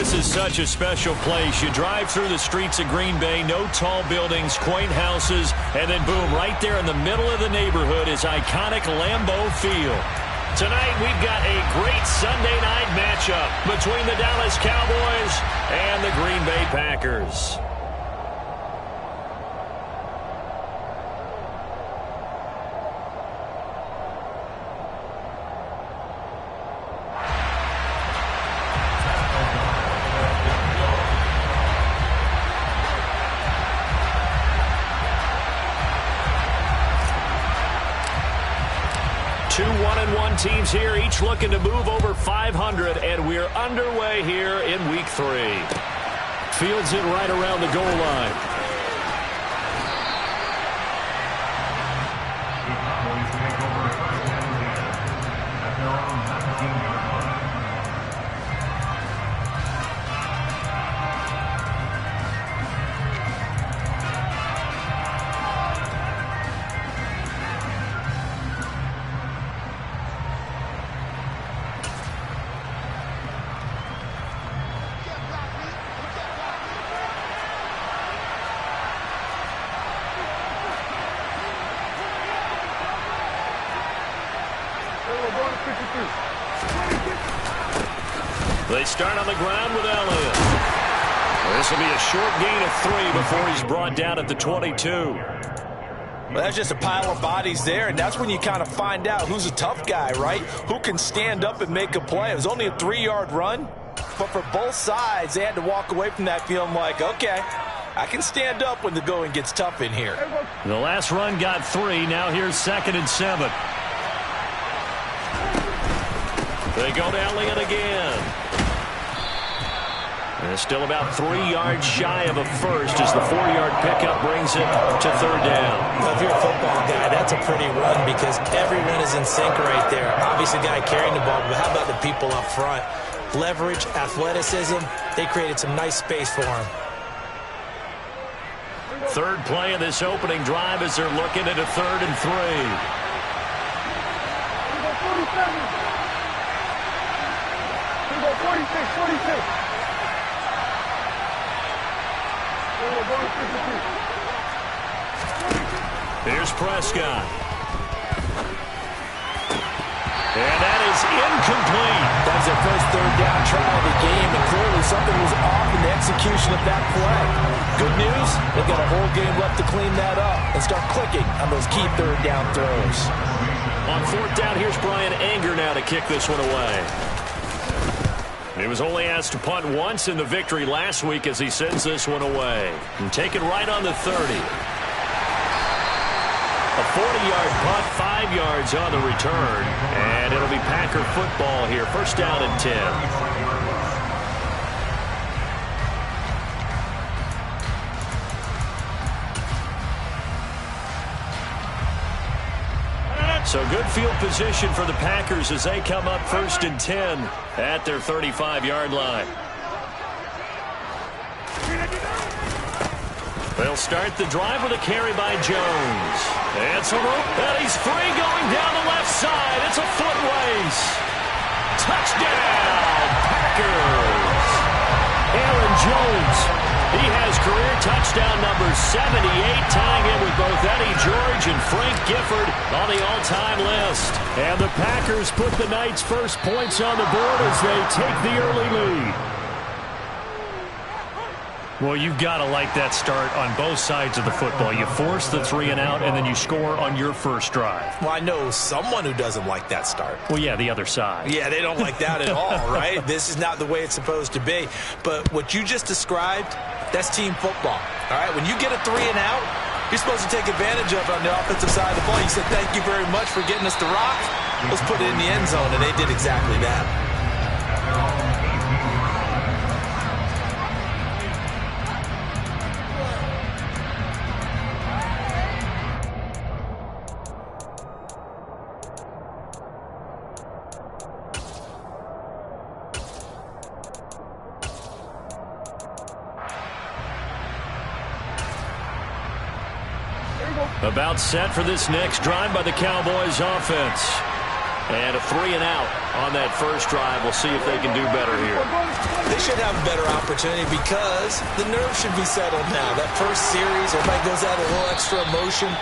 This is such a special place. You drive through the streets of Green Bay, no tall buildings, quaint houses, and then boom, right there in the middle of the neighborhood is iconic Lambeau Field. Tonight we've got a great Sunday night matchup between the Dallas Cowboys and the Green Bay Packers. Two 1-1 teams here, each looking to move over 500, and we're underway here in week 3. Fields it right around the goal line. They start on the ground with Elliott. This will be a short gain of 3 before he's brought down at the 22. Well, that's just a pile of bodies there, and that's when you kind of find out who's a tough guy, right? Who can stand up and make a play. It was only a 3-yard run, but for both sides, they had to walk away from that feeling like, okay, I can stand up when the going gets tough in here. The last run got 3. Now here's 2nd and 7. They go to Elliott again. And it's still about 3 yards shy of a first as the 4-yard pickup brings it to 3rd down. Well, if you're a football guy, that's a pretty run because everyone is in sync right there. Obviously, the guy carrying the ball, but how about the people up front? Leverage, athleticism, they created some nice space for him. 3rd play of this opening drive as they're looking at a 3rd and 3. Here's Prescott. And that is incomplete. That was their first 3rd down try of the game, and clearly something was off in the execution of that play. Good news, they've got a whole game left to clean that up and start clicking on those key 3rd down throws. On 4th down, here's Brian Anger now to kick this one away. He was only asked to punt once in the victory last week as he sends this one away. And take it right on the 30. A 40-yard punt, 5 yards on the return. And it'll be Packer football here. 1st down and 10. So good field position for the Packers as they come up 1st and 10 at their 35-yard line. They'll start the drive with a carry by Jones. It's a rope, and he's free going down the left side. It's a foot race. Touchdown, Packers. Aaron Jones. He has career touchdown number 78, tying in with both Eddie George and Frank Gifford on the all-time list. And the Packers put the Knights' first points on the board as they take the early lead. Well, you've got to like that start on both sides of the football. You force the 3 and out, and then you score on your first drive. Well, I know someone who doesn't like that start. Well, yeah, the other side. Yeah, they don't like that at all, right? This is not the way it's supposed to be. But what you just described, that's team football, all right? When you get a 3 and out, you're supposed to take advantage of it on the offensive side of the ball. You said, thank you very much for getting us the rock. Let's put it in the end zone, and they did exactly that. About set for this next drive by the Cowboys offense. And a 3-and-out on that first drive. We'll see if they can do better here. They should have a better opportunity because the nerves should be settled now. That first series, everybody goes out with a little extra emotion.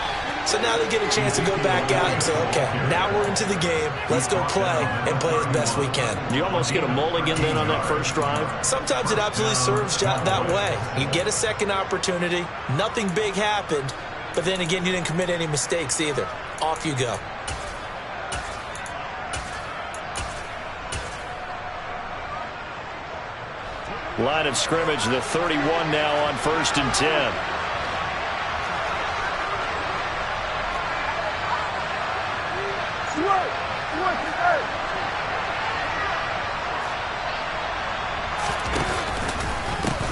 So now they get a chance to go back out and say, okay, now we're into the game. Let's go play and play as best we can. You almost get a mulligan then on that first drive? Sometimes it absolutely serves that way. You get a second opportunity. Nothing big happened. But then again, you didn't commit any mistakes either. Off you go. Line of scrimmage, the 31 now on 1st and 10.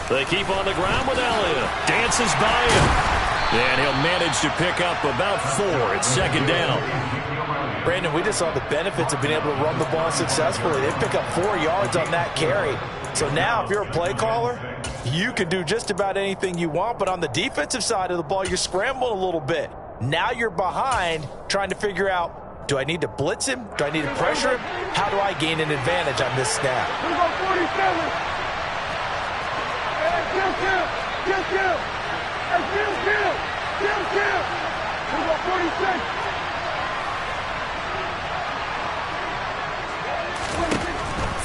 They keep on the ground with Elliott. Dances by him. And he'll manage to pick up about 4. It's 2nd down. Brandon, we just saw the benefits of being able to run the ball successfully. They pick up 4 yards on that carry. So now if you're a play caller, you can do just about anything you want. But on the defensive side of the ball, you're scrambling a little bit. Now you're behind trying to figure out, do I need to blitz him? Do I need to pressure him? How do I gain an advantage on this snap?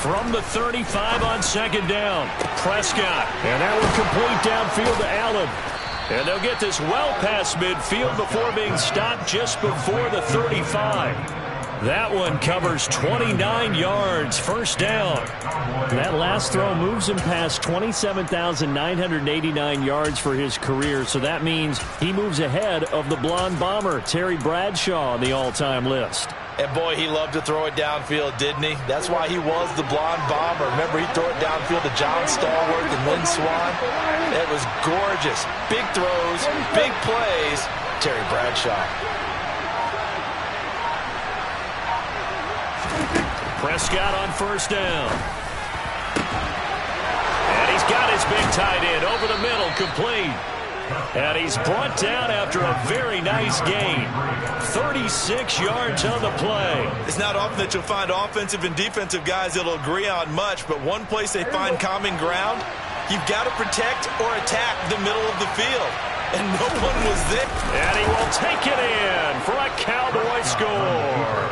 From the 35 on 2nd down, Prescott. And that will complete downfield to Allen. And they'll get this well past midfield before being stopped just before the 35. That one covers 29 yards, 1st down. That last throw moves him past 27,989 yards for his career, so that means he moves ahead of the blonde bomber, Terry Bradshaw, on the all-time list. And boy, he loved to throw it downfield, didn't he? That's why he was the blonde bomber. Remember, he threw it downfield to John Stallworth and Lynn Swann. It was gorgeous. Big throws, big plays. Terry Bradshaw. Prescott on 1st down. And he's got his big tight end over the middle, complete. And he's brought down after a very nice gain. 36 yards on the play. It's not often that you'll find offensive and defensive guys that'll agree on much, but one place they find common ground, you've got to protect or attack the middle of the field. And no one was there. And he will take it in for a Cowboy score.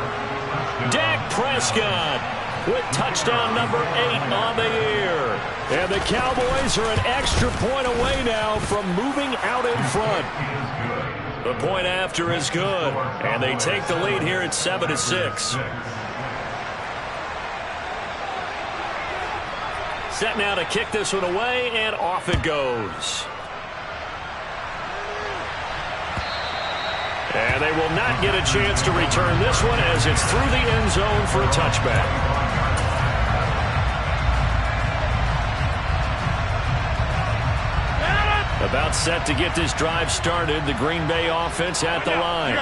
Dak Prescott with touchdown number 8 on the year. And the Cowboys are an extra point away now from moving out in front. The point after is good, and they take the lead here at 7-6. Set now to kick this one away, and off it goes. And they will not get a chance to return this one as it's through the end zone for a touchback. About set to get this drive started. The Green Bay offense at the line.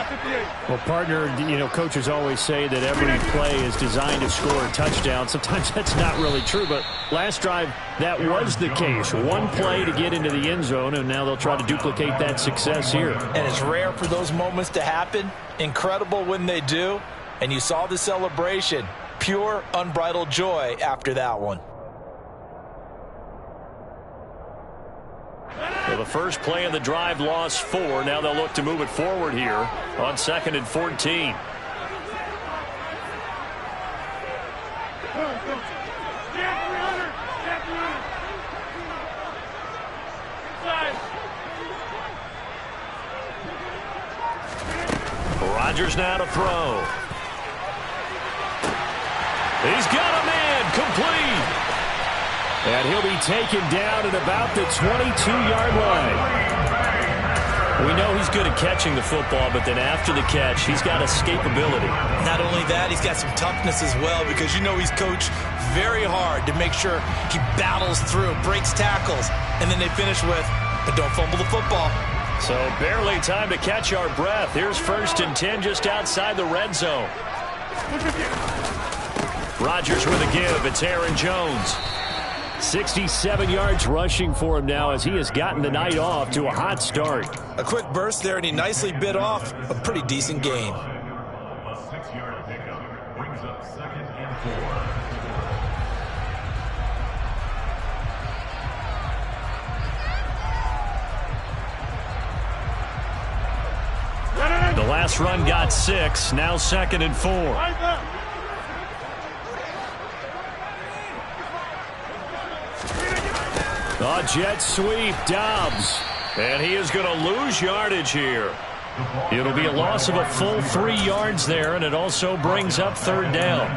Well, partner, coaches always say that every play is designed to score a touchdown. Sometimes that's not really true, but last drive, that was the case. One play to get into the end zone, and now they'll try to duplicate that success here. And it's rare for those moments to happen. Incredible when they do. And you saw the celebration. Pure, unbridled joy after that one. Well, the first play of the drive lost 4. Now they'll look to move it forward here on 2nd and 14. Rodgers now to throw. He's got a man, complete. And he'll be taken down at about the 22-yard line. We know he's good at catching the football, but then after the catch, he's got escapability. Not only that, he's got some toughness as well, because you know he's coached very hard to make sure he battles through, breaks tackles, and then they finish with, but don't fumble the football. So barely time to catch our breath. Here's 1st and 10 just outside the red zone. Rodgers with a give. It's Aaron Jones. 67 yards rushing for him now as he has gotten the night off to a hot start. A quick burst there, and he nicely bit off a pretty decent gain. last run got 6. Now 2nd and 4. A jet sweep, Dobbs. And he is going to lose yardage here. It'll be a loss of a full 3 yards there, and it also brings up 3rd down.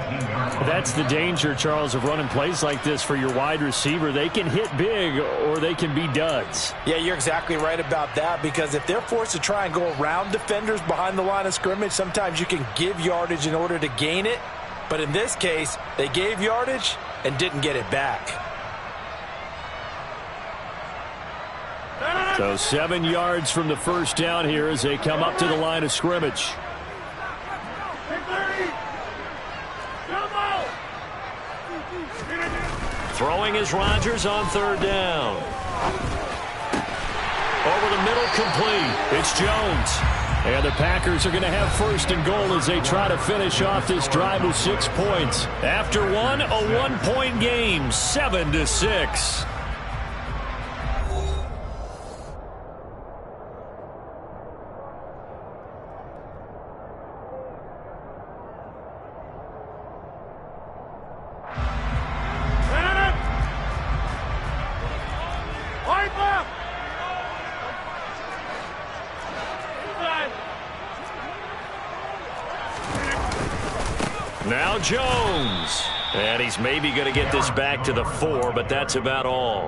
That's the danger, Charles, of running plays like this for your wide receiver. They can hit big or they can be duds. Yeah, you're exactly right about that, because if they're forced to try and go around defenders behind the line of scrimmage, sometimes you can give yardage in order to gain it. But in this case, they gave yardage and didn't get it back. So 7 yards from the 1st down here as they come up to the line of scrimmage. Throwing is Rodgers on 3rd down. Over the middle, complete. It's Jones. And the Packers are going to have 1st and goal as they try to finish off this drive with 6 points. After one, a 1-point game, 7-6. Now Jones. And he's maybe going to get this back to the 4, but that's about all.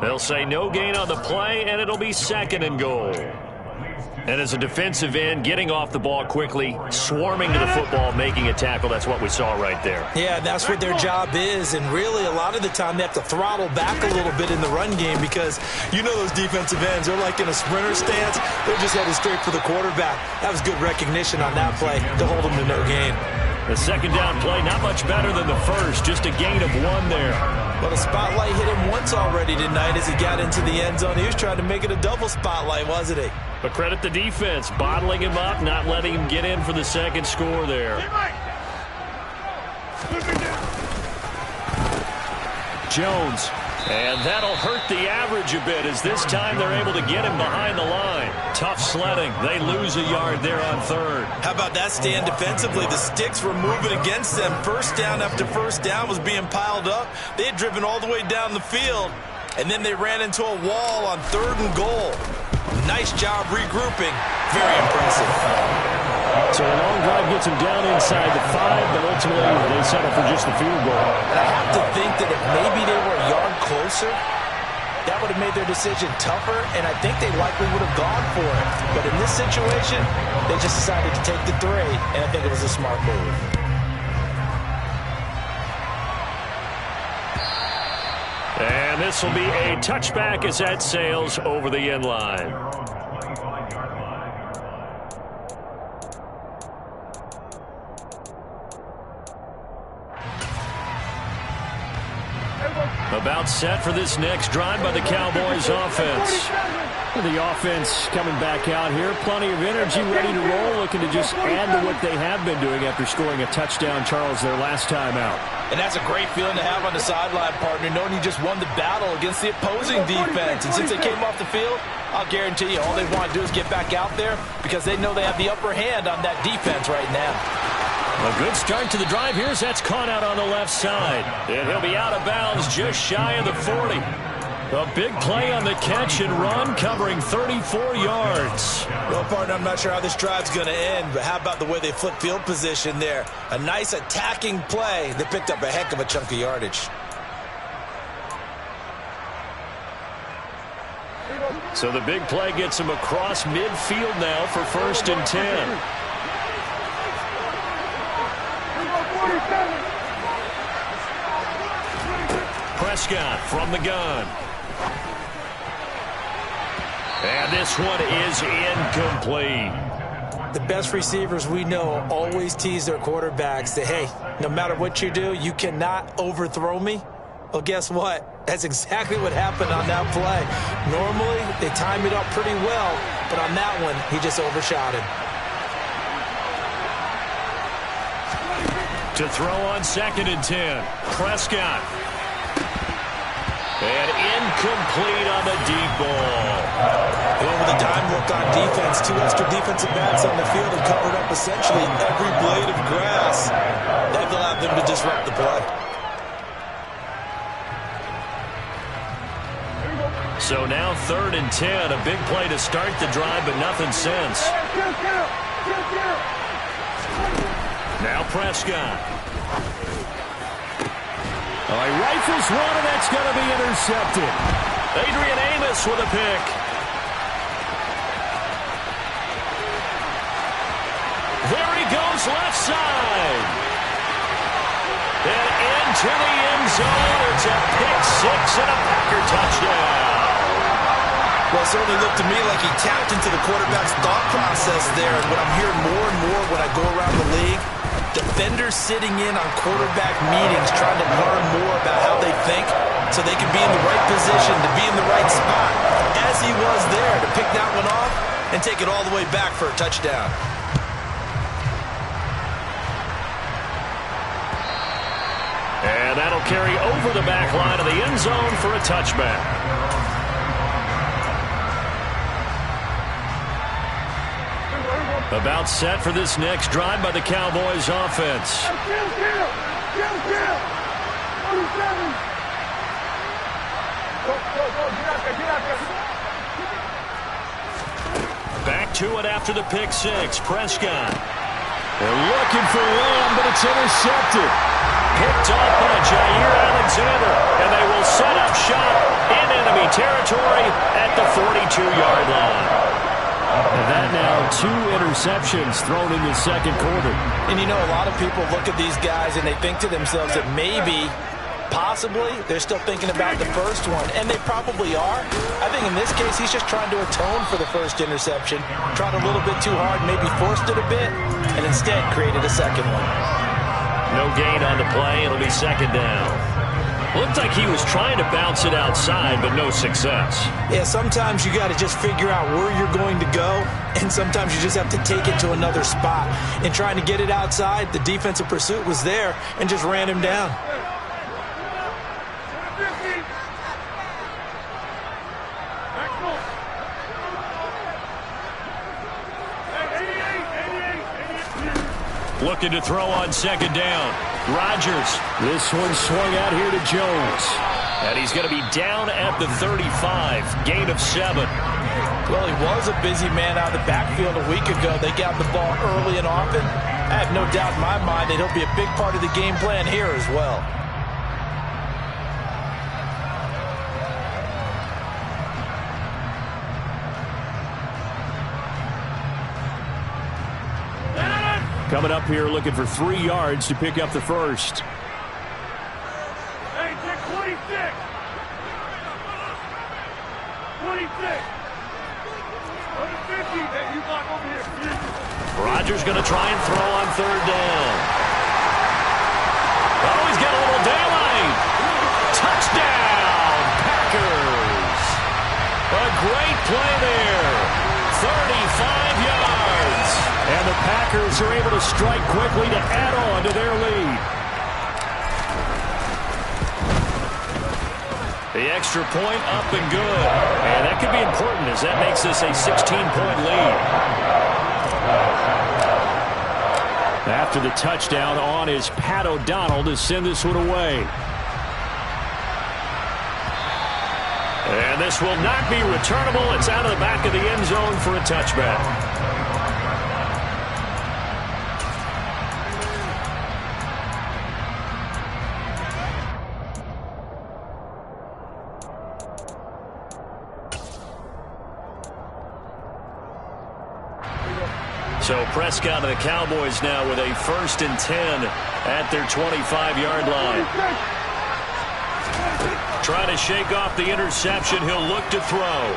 They'll say no gain on the play, and it'll be 2nd and goal. And as a defensive end, getting off the ball quickly, swarming to the football, making a tackle, that's what we saw right there. Yeah, that's what their job is, and really a lot of the time they have to throttle back a little bit in the run game, because you know those defensive ends, they're like in a sprinter stance. They're just headed straight for the quarterback. That was good recognition on that play to hold them to no gain. The 2nd down play, not much better than the 1st, just a gain of 1 there. Well, the spotlight hit him once already tonight as he got into the end zone. He was trying to make it a double spotlight, wasn't he? But credit the defense, bottling him up, not letting him get in for the 2nd score there. Jones. And that'll hurt the average a bit, as this time they're able to get him behind the line. Tough sledding. They lose a yard there on 3rd. How about that stand defensively? The sticks were moving against them. 1st down after 1st down was being piled up. They had driven all the way down the field, and then they ran into a wall on 3rd and goal. Nice job regrouping. Very impressive. So a long drive gets them down inside the 5, but ultimately they settle for just the field goal. And I have to think that if maybe they were a yard closer, that would have made their decision tougher, and I think they likely would have gone for it. But in this situation, they just decided to take the 3, and I think it was a smart move. And this will be a touchback as that sails over the end line. About set for this next drive by the Cowboys offense. The offense coming back out here. Plenty of energy, ready to roll, looking to just add to what they have been doing after scoring a touchdown, Charles, their last time out. And that's a great feeling to have on the sideline, partner, knowing you just won the battle against the opposing defense. And since they came off the field, I'll guarantee you all they want to do is get back out there, because they know they have the upper hand on that defense right now. A good start to the drive here as that's caught out on the left side. And he'll be out of bounds just shy of the 40. A big play on the catch and run, covering 34 yards. Well, partner, I'm not sure how this drive's going to end, but how about the way they flip field position there? A nice attacking play. They picked up a heck of a chunk of yardage. So the big play gets him across midfield now for 1st and 10. Prescott from the gun. And this one is incomplete. The best receivers we know always tease their quarterbacks that, hey, no matter what you do, you cannot overthrow me. Well, guess what? That's exactly what happened on that play. Normally, they time it up pretty well, but on that one, he just overshot him. To throw on 2nd and 10. Prescott. And incomplete on the deep ball. Going with the dime look on defense. 2 extra defensive backs on the field and covered up essentially every blade of grass. They've allowed them to disrupt the play. So now 3rd and 10. A big play to start the drive, but nothing since. Now Prescott. Oh, he rifles one, and that's going to be intercepted. Adrian Amos with a pick. There he goes, left side. And into the end zone. It's a pick 6 and a Packer touchdown. Well, it certainly looked to me like he tapped into the quarterback's thought process there. And what I'm hearing more and more when I go around the league, defenders sitting in on quarterback meetings trying to learn more about how they think so they can be in the right position to be in the right spot, as he was there to pick that one off and take it all the way back for a touchdown. And that'll carry over the back line of the end zone for a touchback. About set for this next drive by the Cowboys offense. Back to it after the pick 6. Prescott. They're looking for one, but it's intercepted. Picked up by Jair Alexander, and they will set up shop in enemy territory at the 42-yard line. And that now 2 interceptions thrown in the second quarter. And you know, a lot of people look at these guys and they think to themselves that maybe, possibly, they're still thinking about the first one. And they probably are. I think in this case, he's just trying to atone for the first interception. Tried a little bit too hard, maybe forced it a bit, and instead created a second one. No gain on the play. It'll be second down. Looked like he was trying to bounce it outside, but no success. Yeah, sometimes you got to just figure out where you're going to go, and sometimes you just have to take it to another spot. And trying to get it outside, the defensive pursuit was there and just ran him down. Looking to throw on second down. Rodgers. This one swung out here to Jones. And he's going to be down at the 35. Gain of 7. Well, he was a busy man out of the backfield a week ago. They got the ball early and often. I have no doubt in my mind that he'll be a big part of the game plan here as well. Coming up here looking for 3 yards to pick up the first. Hey, check 26. 26. Over 50. Hey, you block over here. Rodgers going to try and throw on third down. Oh, he's got a little daylight. Touchdown, Packers. A great play there. 35 yards. And the Packers are able to strike quickly to add on to their lead. The extra point up and good. And that could be important as that makes this a 16-point lead. After the touchdown on is Pat O'Donnell to send this one away. And this will not be returnable. It's out of the back of the end zone for a touchback. So Prescott and the Cowboys now with a 1st and 10 at their 25-yard line. Trying to shake off the interception. He'll look to throw.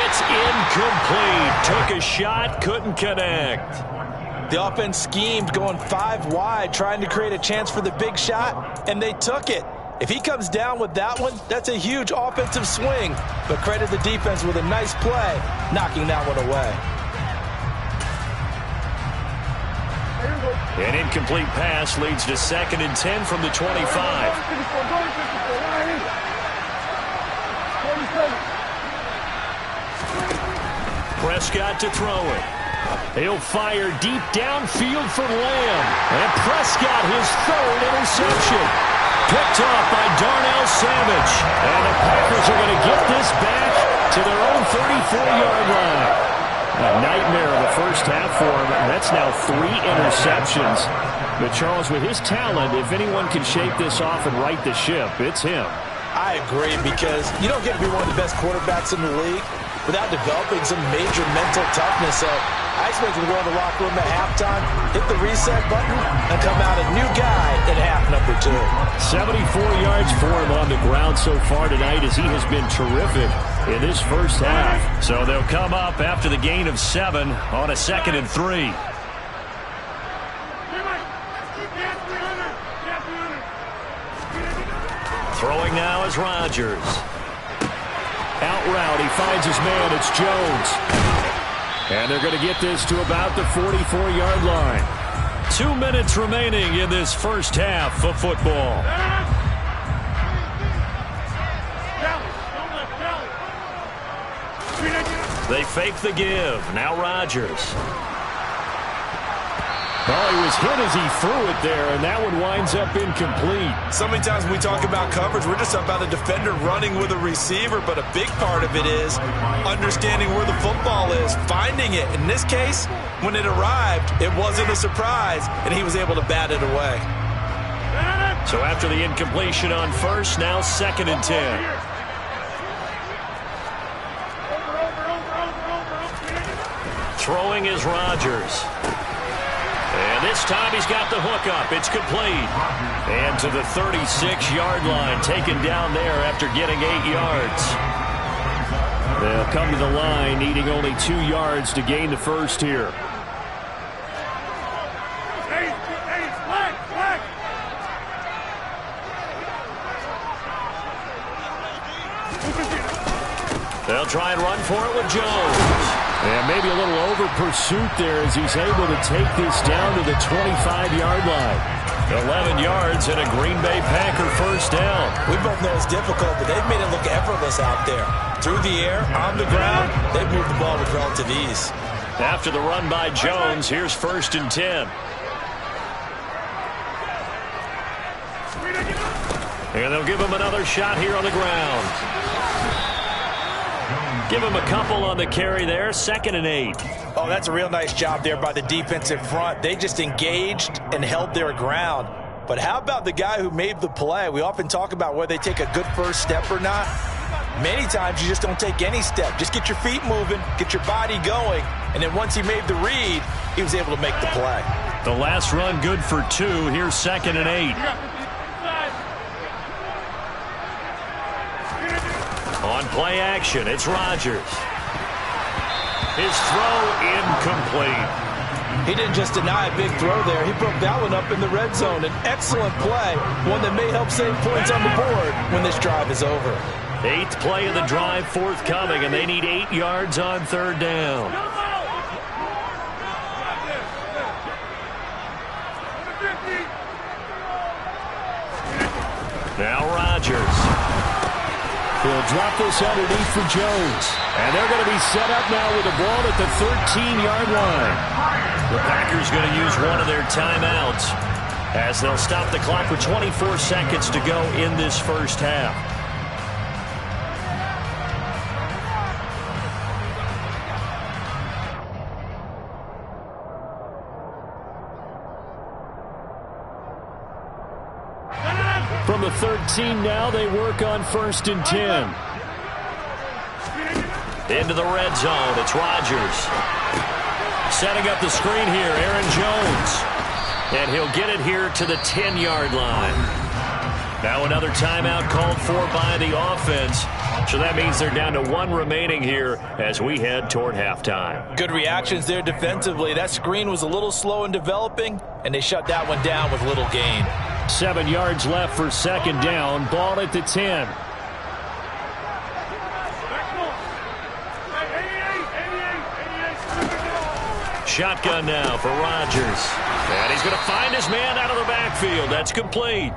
It's incomplete. Took a shot, couldn't connect. The offense schemed going 5 wide, trying to create a chance for the big shot, and they took it. If he comes down with that one, that's a huge offensive swing. But credit the defense with a nice play, knocking that one away. An incomplete pass leads to 2nd and 10 from the 25. Prescott to throw it. He'll fire deep downfield for Lamb. And Prescott, his third interception. Picked off by Darnell Savage. And the Packers are going to get this back to their own 34-yard line. A nightmare of the first half for him. That's now 3 interceptions. But Charles, with his talent, if anyone can shake this off and right the ship, it's him. I agree, because you don't get to be one of the best quarterbacks in the league without developing some major mental toughness. So I expect him to go in the locker room at halftime, hit the reset button, and come out a new guy in half number 2. 74 yards for him on the ground so far tonight, as he has been terrific in this first half. So they'll come up after the gain of 7 on a 2nd and 3. Throwing now is Rodgers. Out route, he finds his man. It's Jones. And they're going to get this to about the 44-yard line. 2 minutes remaining in this first half of football. They fake the give. Now Rodgers. Oh, he was hit as he threw it there, and that one winds up incomplete. So many times when we talk about coverage, we're just about a defender running with a receiver, but a big part of it is understanding where the football is, finding it. In this case, when it arrived, it wasn't a surprise, and he was able to bat it away. So after the incompletion on first, now 2nd and 10. Throwing is Rodgers. And this time he's got the hook up. It's complete. And to the 36-yard line, taken down there after getting 8 yards. They'll come to the line, needing only 2 yards to gain the first here. They'll try and run for it with Jones. And maybe a little over pursuit there as he's able to take this down to the 25-yard line. 11 yards and a Green Bay Packer first down. We both know it's difficult, but they've made it look effortless out there. Through the air, on the ground, they've moved the ball with relative ease. After the run by Jones, here's 1st and 10. And they'll give him another shot here on the ground. Give him a couple on the carry there. 2nd and 8. Oh, that's a real nice job there by the defensive front. They just engaged and held their ground. But how about the guy who made the play? We often talk about whether they take a good first step or not. Many times you just don't take any step. Just get your feet moving, get your body going, and then once he made the read, he was able to make the play. The last run good for 2. Here's 2nd and 8. On play action, it's Rodgers. His throw incomplete. He didn't just deny a big throw there. He broke that one up in the red zone. An excellent play, one that may help save points on the board when this drive is over. 8th play of the drive forthcoming, and they need 8 yards on 3rd down. Now Rodgers. He'll drop this underneath for Jones. And they're going to be set up now with the ball at the 13-yard line. The Packers going to use one of their timeouts as they'll stop the clock with 24 seconds to go in this first half. From the 13 now, they work on 1st and 10. Into the red zone, it's Rodgers. Setting up the screen here, Aaron Jones. And he'll get it here to the 10-yard line. Now another timeout called for by the offense. So that means they're down to 1 remaining here as we head toward halftime. Good reactions there defensively. That screen was a little slow in developing, and they shut that one down with little gain. 7 yards left for 2nd down. Ball at the 10. Shotgun now for Rodgers. And he's going to find his man out of the backfield. That's complete.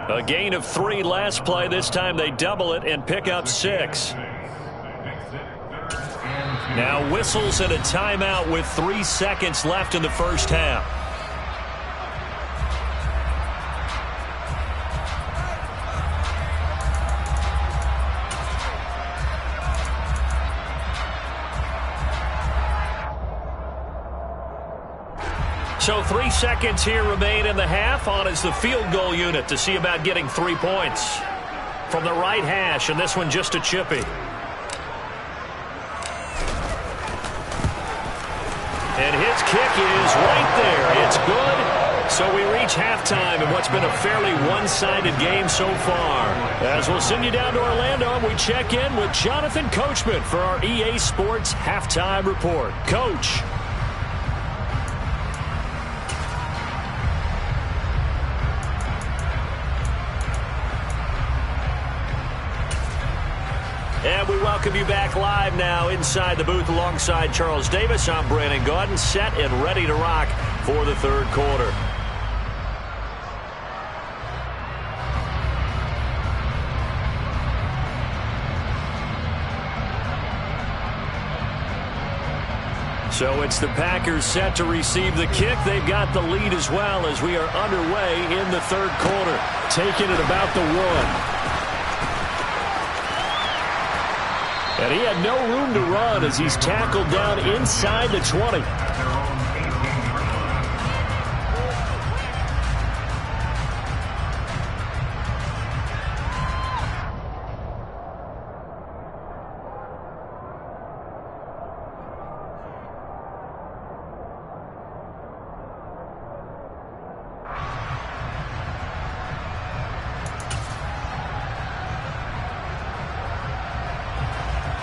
A gain of 3 last play. This time they double it and pick up 6. Now whistles and a timeout with 3 seconds left in the first half. So 3 seconds here remain in the half. On is the field goal unit to see about getting 3 points. From the right hash, and this one just a chippy. And his kick is right there. It's good. So we reach halftime in what's been a fairly one-sided game so far. As we'll send you down to Orlando, we check in with Jonathan Coachman for our EA Sports Halftime Report. Coach. And we welcome you back live now inside the booth alongside Charles Davis. I'm Brandon Gaudin, set and ready to rock for the third quarter. So it's the Packers set to receive the kick. They've got the lead as well as we are underway in the third quarter. Taking it about the 1. And he had no room to run as he's tackled down inside the 20.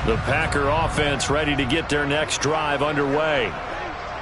The Packer offense ready to get their next drive underway.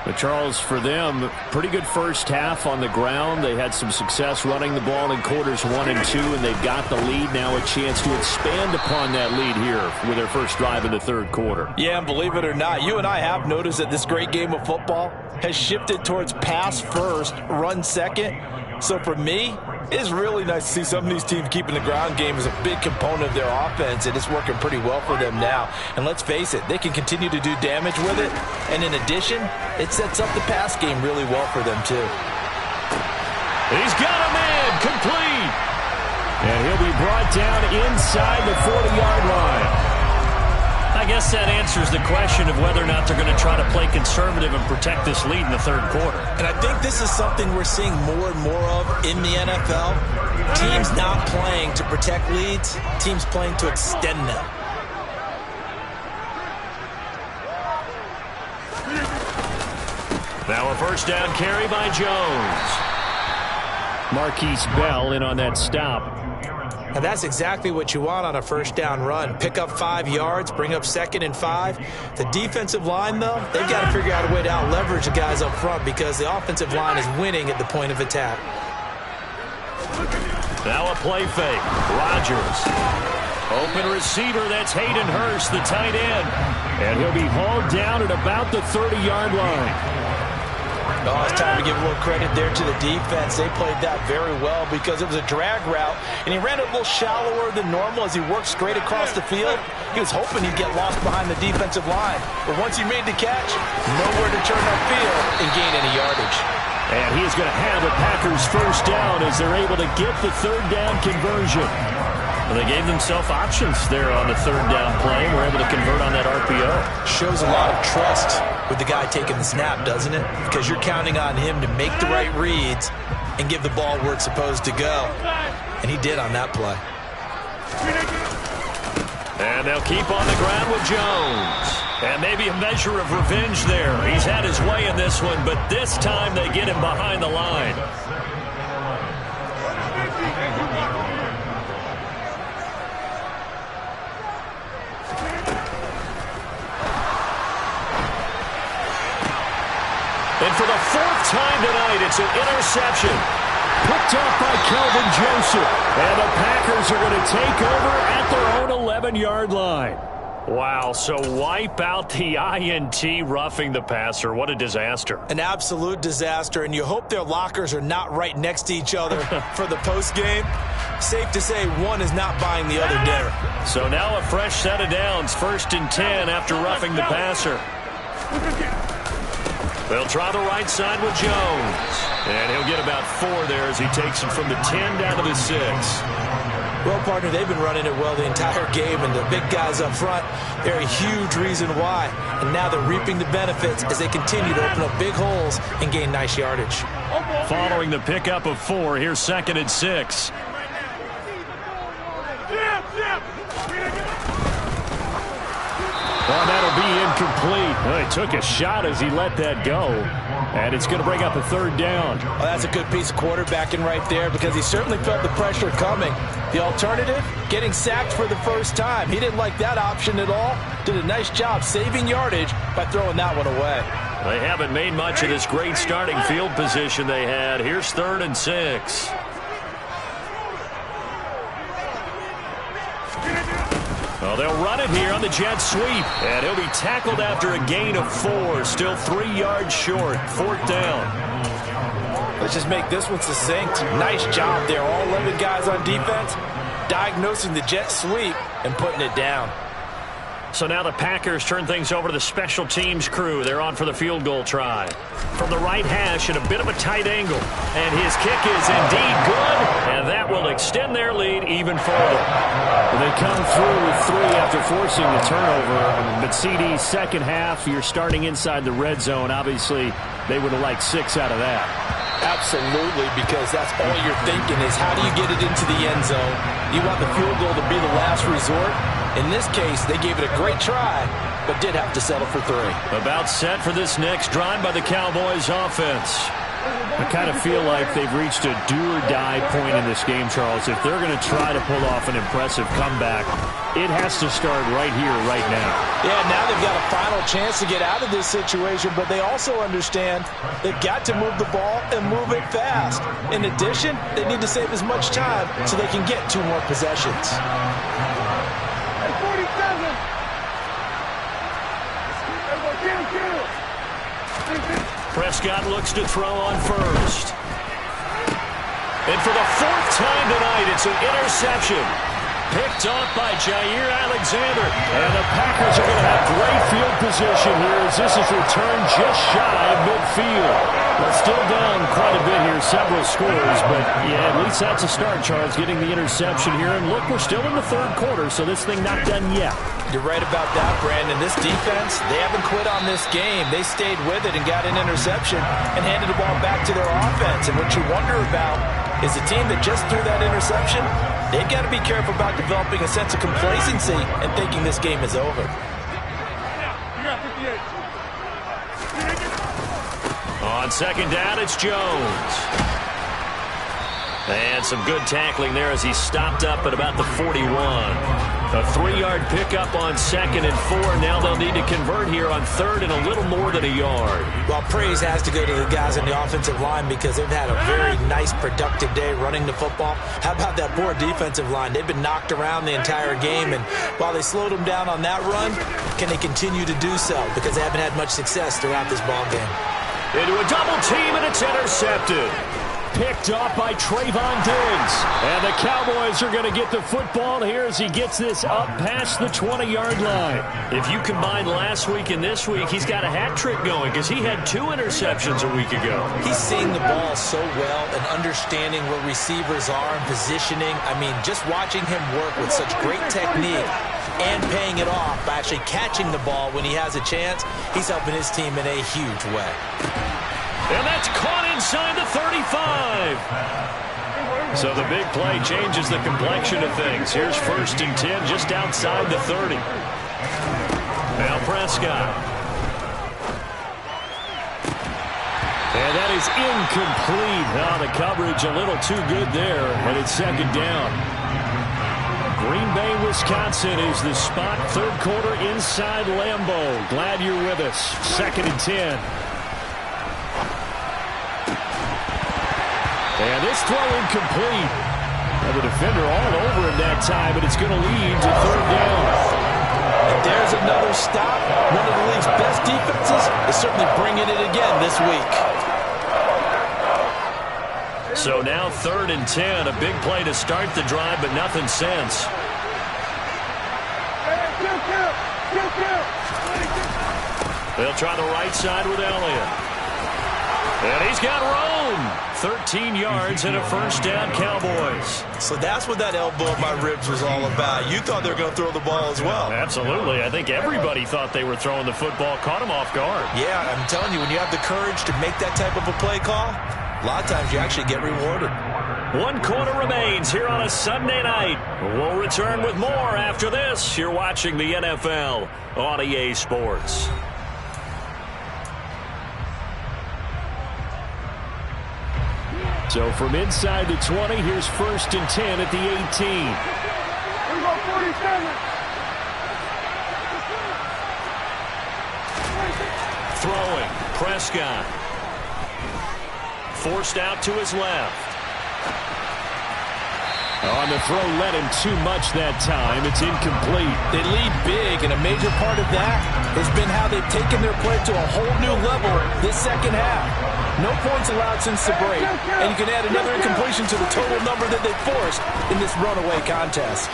But Charles, for them, pretty good first half on the ground. They had some success running the ball in quarters 1 and 2, and they've got the lead. Now a chance to expand upon that lead here with their first drive in the third quarter. Yeah, and believe it or not, you and I have noticed that this great game of football has shifted towards pass first, run second. So for me, it's really nice to see some of these teams keeping the ground game as a big component of their offense, and it's working pretty well for them now. And let's face it, they can continue to do damage with it. And in addition, it sets up the pass game really well for them too. He's got a man, complete. And he'll be brought down inside the 40-yard line. I guess that answers the question of whether or not they're going to try to play conservative and protect this lead in the third quarter. And I think this is something we're seeing more and more of in the NFL. Teams not playing to protect leads, teams playing to extend them. Now a first down carry by Jones. Marquise Bell in on that stop. And that's exactly what you want on a first down run. Pick up 5 yards, bring up 2nd and 5. The defensive line, though, they've got to figure out a way to out-leverage the guys up front because the offensive line is winning at the point of attack. Now a play fake. Rodgers. Open receiver, that's Hayden Hurst, the tight end. And he'll be hauled down at about the 30-yard line. Oh, it's time to give a little credit there to the defense. They played that very well because it was a drag route, and he ran it a little shallower than normal as he worked straight across the field. He was hoping he'd get lost behind the defensive line, but once he made the catch, nowhere to turn upfield and gain any yardage. And he's going to have a Packers first down as they're able to get the third down conversion. Well, they gave themselves options there on the third down play. We're able to convert on that RPO. Shows a lot of trust with the guy taking the snap, doesn't it? Because you're counting on him to make the right reads and give the ball where it's supposed to go. And he did on that play. And they'll keep on the ground with Jones. And maybe a measure of revenge there. He's had his way in this one, but this time they get him behind the line. And for the 4th time tonight, it's an interception. Picked up by Kelvin Joseph. And the Packers are going to take over at their own 11-yard line. Wow, so wipe out the INT, roughing the passer. What a disaster. An absolute disaster, and you hope their lockers are not right next to each other for the postgame. Safe to say one is not buying the other dinner. So now a fresh set of downs, 1st and 10 after roughing the passer. They'll try the right side with Jones. And he'll get about 4 there as he takes it from the 10 down to the 6. Well, partner, they've been running it well the entire game, and the big guys up front, they're a huge reason why. And now they're reaping the benefits as they continue to open up big holes and gain nice yardage. Following the pickup of 4, here's 2nd and 6. Well, that'll be incomplete. Well, he took a shot as he let that go. And it's going to bring up a 3rd down. Well, that's a good piece of quarterbacking right there because he certainly felt the pressure coming. The alternative, getting sacked for the first time. He didn't like that option at all. Did a nice job saving yardage by throwing that one away. They haven't made much of this great starting field position they had. Here's 3rd and 6. Well, they'll run it here on the jet sweep. And he'll be tackled after a gain of 4. Still 3 yards short. 4th down. Let's just make this one succinct. Nice job there. All 11 guys on defense diagnosing the jet sweep and putting it down. So now the Packers turn things over to the special teams crew. They're on for the field goal try. From the right hash at a bit of a tight angle. And his kick is indeed good. And that will extend their lead even further. They come through with 3 after forcing the turnover. But CD, second half, you're starting inside the red zone. Obviously, they would have liked 6 out of that. Absolutely, because that's all you're thinking is how do you get it into the end zone? You want the field goal to be the last resort. In this case, they gave it a great try, but did have to settle for 3. About set for this next drive by the Cowboys offense. I kind of feel like they've reached a do-or-die point in this game, Charles. If they're going to try to pull off an impressive comeback, it has to start right here, right now. Yeah, now they've got a final chance to get out of this situation, but they also understand they've got to move the ball and move it fast. In addition, they need to save as much time so they can get 2 more possessions. Prescott looks to throw on first. And for the 4th time tonight, it's an interception. Picked off by Jair Alexander. And the Packers are going to have great field position here as this is returned just shy of midfield. Well, still down quite a bit here, several scores, but yeah, at least that's a start, Charles, getting the interception here. And look, we're still in the 3rd quarter, so this thing not done yet. You're right about that, Brandon. This defense, they haven't quit on this game. They stayed with it and got an interception and handed the ball back to their offense. And what you wonder about is the team that just threw that interception, they've got to be careful about developing a sense of complacency and thinking this game is over. On 2nd down, it's Jones. And some good tackling there as he stopped up at about the 41. A 3-yard pickup on 2nd and 4. Now they'll need to convert here on 3rd and a little more than a yard. Well, praise has to go to the guys on the offensive line because they've had a very nice, productive day running the football. How about that poor defensive line? They've been knocked around the entire game, and while they slowed them down on that run, can they continue to do so? Because they haven't had much success throughout this ball game. Into a double team, and it's intercepted. Picked off by Trayvon Diggs. And the Cowboys are going to get the football here as he gets this up past the 20-yard line. If you combine last week and this week, he's got a hat trick going because he had 2 interceptions a week ago. He's seeing the ball so well and understanding where receivers are and positioning. I mean, just watching him work with such great technique and paying it off by actually catching the ball when he has a chance, he's helping his team in a huge way. And that's caught inside the 35. So the big play changes the complexion of things. Here's 1st and 10 just outside the 30. Now Prescott. And that is incomplete. Now the coverage a little too good there, and it's 2nd down. Green Bay, Wisconsin is the spot. 3rd quarter inside Lambeau. Glad you're with us. 2nd and 10. And this throw incomplete. Now the defender all over him that time, but it's going to lead to 3rd down. And there's another stop. One of the league's best defenses is certainly bringing it again this week. So now 3rd and 10. A big play to start the drive, but nothing since. They'll try the right side with Elliott. And he's got room. 13 yards and a first down, Cowboys. So that's what that elbow in my ribs was all about. You thought they were going to throw the ball as well. Absolutely. I think everybody thought they were throwing the football. Caught him off guard. Yeah, I'm telling you, when you have the courage to make that type of a play call, a lot of times you actually get rewarded. 1 quarter remains here on a Sunday night. We'll return with more after this. You're watching the NFL on EA Sports. So from inside the 20, here's 1st and 10 at the 18. We go 47. Throwing. Prescott. Forced out to his left. On the throw, led him too much that time. It's incomplete. They lead big, and a major part of that has been how they've taken their play to a whole new level this second half. No points allowed since the break, and you can add another incompletion to the total number that they forced in this runaway contest.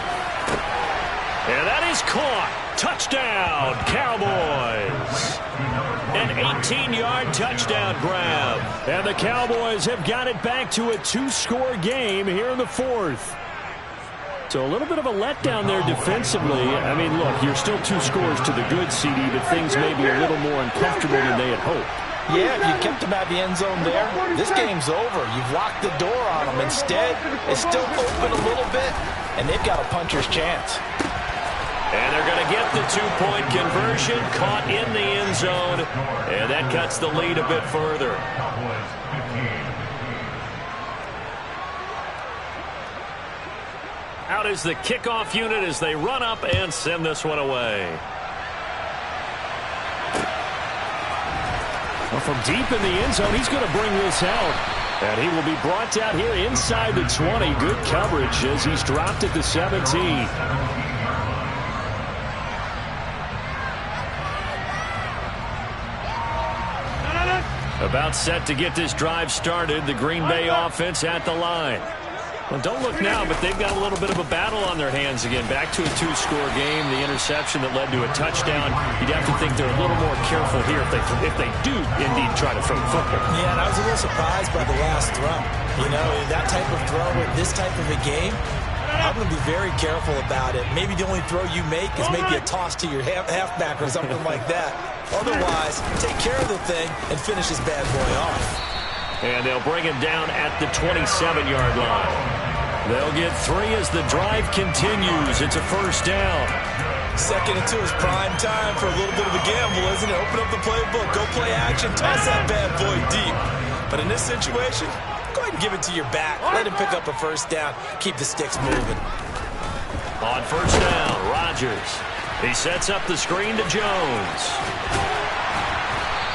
And that is caught. Touchdown, Cowboys. An 18-yard touchdown grab. And the Cowboys have got it back to a 2-score game here in the 4th. So a little bit of a letdown there defensively. I mean, look, you're still 2 scores to the good, CD, but things may be a little more uncomfortable than they had hoped. Yeah, if you kept them at the end zone there, this game's over. You've locked the door on them. Instead, it's still open a little bit, and they've got a puncher's chance. And they're going to get the 2-point conversion, caught in the end zone, and that cuts the lead a bit further. Out is the kickoff unit as they run up and send this one away. Well, from deep in the end zone, he's going to bring this out. And he will be brought out here inside the 20. Good coverage as he's dropped at the 17. About set to get this drive started. The Green Bay offense at the line. Well, don't look now, but they've got a little bit of a battle on their hands again. Back to a 2-score game. The interception that led to a touchdown. You'd have to think they're a little more careful here if they do indeed try to throw the football. Yeah, and I was a little surprised by the last throw. You know, that type of throw in this type of a game, I'm going to be very careful about it. Maybe the only throw you make is maybe a toss to your halfback or something like that. Otherwise, take care of the thing and finish this bad boy off. And they'll bring him down at the 27-yard line. They'll get 3 as the drive continues. It's a first down. 2nd and 2 is prime time for a little bit of a gamble, isn't it? Open up the playbook, go play action, toss that bad boy deep. But in this situation, go ahead and give it to your back. Let him pick up a first down. Keep the sticks moving. On first down, Rodgers. He sets up the screen to Jones.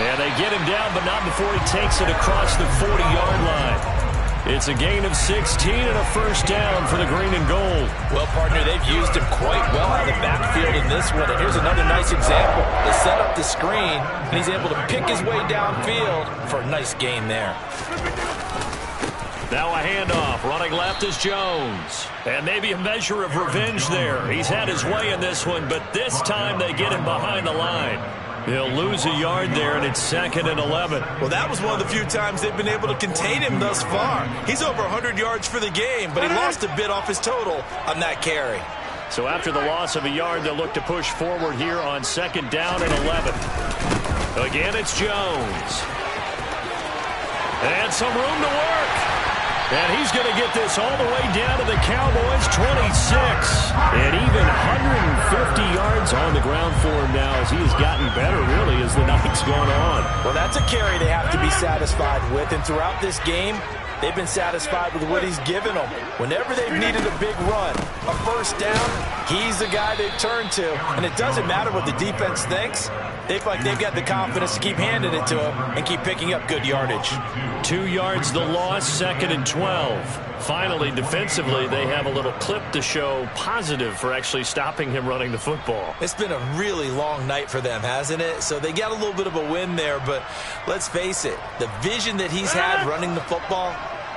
And they get him down, but not before he takes it across the 40-yard line. It's a gain of 16 and a first down for the green and gold. Well, partner, they've used him quite well out of the backfield in this one. And here's another nice example. They set up the screen, and he's able to pick his way downfield for a nice gain there. Now a handoff. Running left is Jones. And maybe a measure of revenge there. He's had his way in this one, but this time they get him behind the line. He'll lose a yard there, and it's 2nd and 11. Well, that was one of the few times they've been able to contain him thus far. He's over 100 yards for the game, but he lost a bit off his total on that carry. So after the loss of a yard, they'll look to push forward here on 2nd down and 11. Again, it's Jones. And some room to work. And he's going to get this all the way down to the Cowboys' 26. And even 150 yards on the ground for him now as he has gotten better, really, as the night's gone on. Well, that's a carry they have to be satisfied with. And throughout this game, they've been satisfied with what he's given them. Whenever they've needed a big run, a first down, He's the guy they turn to, and it doesn't matter what the defense thinks. They feel like they've got the confidence to keep handing it to him and keep picking up good yardage. 2 yards the loss, 2nd and 12. Finally, defensively, they have a little clip to show positive for actually stopping him running the football. It's been a really long night for them, hasn't it? So they got a little bit of a win there, but let's face it, the vision that he's had running the football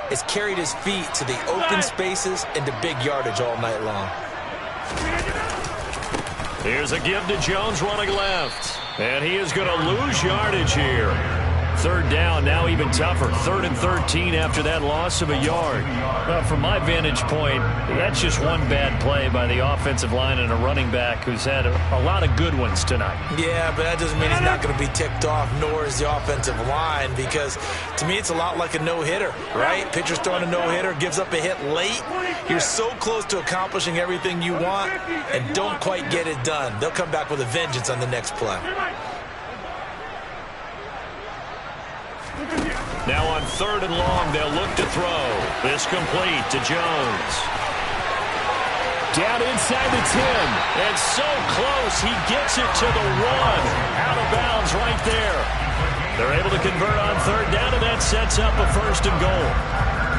has carried his feet to the open spaces and to big yardage all night long. Here's a give to Jones running left. And he is going to lose yardage here. 3rd down, now even tougher. 3rd and 13 after that loss of a yard. Well, from my vantage point, that's just one bad play by the offensive line and a running back who's had a lot of good ones tonight. Yeah, but that doesn't mean he's not going to be ticked off, nor is the offensive line, because to me it's a lot like a no-hitter, right? Pitcher's throwing a no-hitter, gives up a hit late. You're so close to accomplishing everything you want and don't quite get it done. They'll come back with a vengeance on the next play. Now on 3rd and long, they'll look to throw. This complete to Jones. Down inside the 10. And so close, he gets it to the 1. Out of bounds right there. They're able to convert on 3rd down, and that sets up a 1st and goal.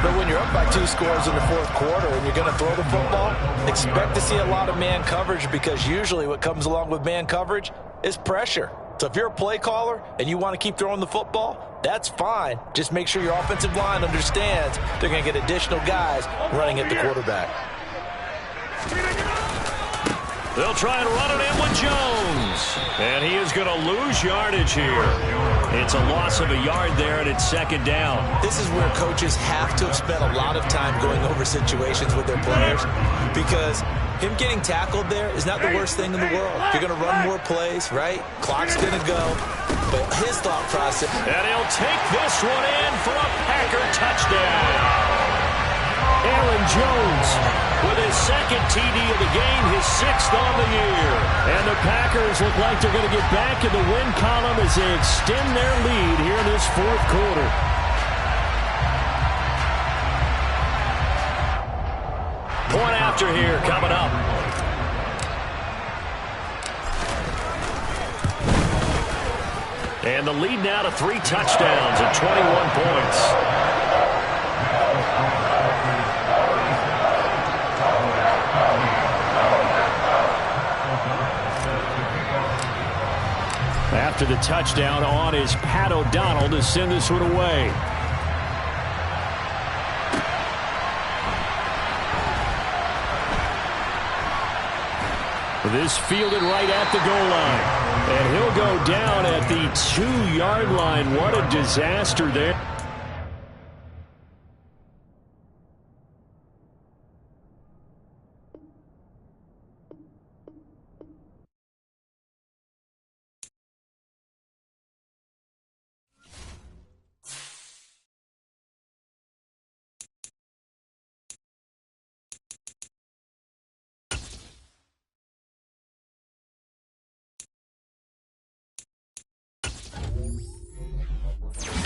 But when you're up by 2 scores in the 4th quarter and you're going to throw the football, expect to see a lot of man coverage, because usually what comes along with man coverage is pressure. So if you're a play caller and you want to keep throwing the football, that's fine. Just make sure your offensive line understands they're going to get additional guys running at the quarterback. They'll try and run it in with Jones. And he is going to lose yardage here. It's a loss of a yard there, and it's 2nd down. This is where coaches have to have spent a lot of time going over situations with their players, because him getting tackled there is not the worst thing in the world. You're going to run more plays, right? Clock's going to go. But his thought process. And he'll take this one in for a Packer touchdown. Aaron Jones with his 2nd TD of the game, his 6th on the year. And the Packers look like they're going to get back in the win column as they extend their lead here in this 4th quarter. Point after here coming up. And the lead now to 3 touchdowns and 21 points. After the touchdown, on is Pat O'Donnell to send this one away. This fielded right at the goal line. And he'll go down at the 2-yard line. What a disaster there.